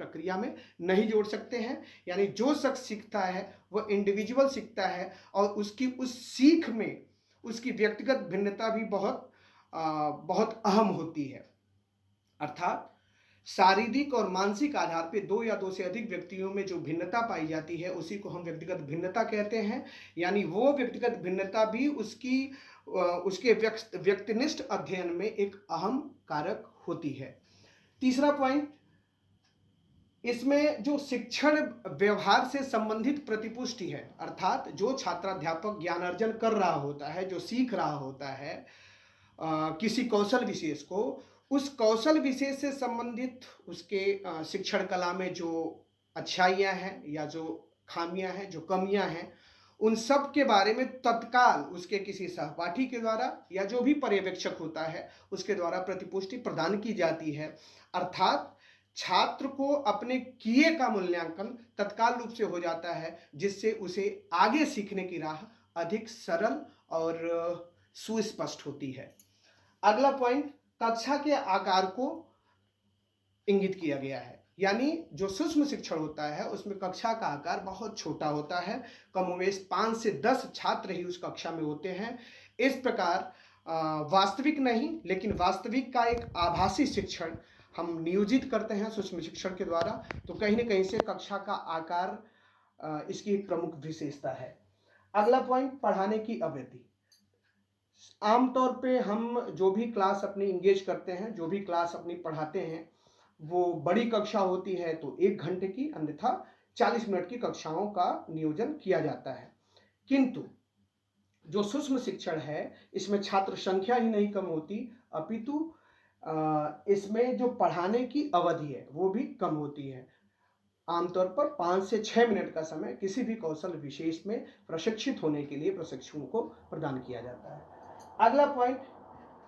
प्रक्रिया में नहीं जोड़ सकते हैं। यानी जो शख्स सीखता है वह इंडिविजुअल सीखता है और उसकी उस सीख में उसकी व्यक्तिगत भिन्नता भी बहुत अहम होती है। अर्थात शारीरिक और मानसिक आधार पर दो या दो से अधिक व्यक्तियों में जो भिन्नता पाई जाती है उसी को हम व्यक्तिगत भिन्नता कहते हैं। यानी वो व्यक्तिगत भिन्नता भी उसके व्यक्तिनिष्ठ अध्ययन में एक अहम कारक होती है। तीसरा पॉइंट, इसमें जो शिक्षण व्यवहार से संबंधित प्रतिपुष्टि है, अर्थात जो छात्राध्यापक ज्ञान अर्जन कर रहा होता है, जो सीख रहा होता है किसी कौशल विशेष को, उस कौशल विशेष से संबंधित उसके शिक्षण कला में जो अच्छाइयाँ हैं या जो खामियां हैं, जो कमियां हैं, उन सब के बारे में तत्काल उसके किसी सहपाठी के द्वारा या जो भी पर्यवेक्षक होता है उसके द्वारा प्रतिपुष्टि प्रदान की जाती है। अर्थात छात्र को अपने किए का मूल्यांकन तत्काल रूप से हो जाता है, जिससे उसे आगे सीखने की राह अधिक सरल और सुस्पष्ट होती है। अगला पॉइंट, कक्षा के आकार को इंगित किया गया है। यानी जो सूक्ष्म शिक्षण होता है उसमें कक्षा का आकार बहुत छोटा होता है, कमोवेश 5 से 10 छात्र ही उस कक्षा में होते हैं। इस प्रकार वास्तविक नहीं लेकिन वास्तविक का एक आभासी शिक्षण हम नियोजित करते हैं सूक्ष्म शिक्षण के द्वारा। तो कहीं ना कहीं से कक्षा का आकार इसकी एक प्रमुख विशेषता है। अगला पॉइंट, पढ़ाने की अवधि। आमतौर पे हम जो भी क्लास अपनी इंगेज करते हैं, जो भी क्लास अपनी पढ़ाते हैं, वो बड़ी कक्षा होती है तो 1 घंटे की, अन्यथा 40 मिनट की कक्षाओं का नियोजन किया जाता है। किंतु जो सूक्ष्म शिक्षण है इसमें छात्र संख्या ही नहीं कम होती, अपितु इसमें जो पढ़ाने की अवधि है वो भी कम होती है। आमतौर पर 5 से 6 मिनट का समय किसी भी कौशल विशेष में प्रशिक्षित होने के लिए प्रशिक्षुओं को प्रदान किया जाता है। अगला पॉइंट,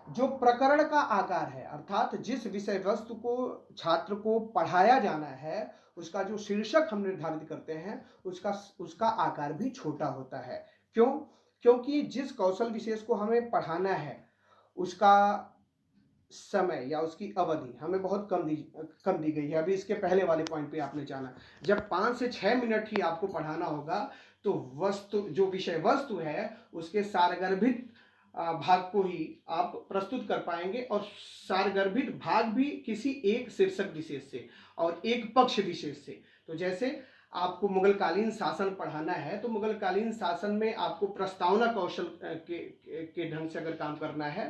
जो प्रकरण का आकार है, अर्थात जिस विषय वस्तु को छात्र को पढ़ाया जाना है उसका जो शीर्षक हम निर्धारित करते हैं उसका आकार भी छोटा होता है। क्यों? क्योंकि जिस कौशल विशेष को हमें पढ़ाना है उसका समय या उसकी अवधि हमें बहुत कम दी गई है। अभी इसके पहले वाले पॉइंट पे आपने जाना, जब 5 से 6 मिनट ही आपको पढ़ाना होगा तो जो विषय वस्तु है उसके सारगर्भित भाग को ही आप प्रस्तुत कर पाएंगे, और सारगर्भित भाग भी किसी एक शीर्षक विशेष से और एक पक्ष विशेष से। तो जैसे आपको मुगलकालीन शासन पढ़ाना है तो मुगलकालीन शासन में आपको प्रस्तावना कौशल के ढंग से अगर काम करना है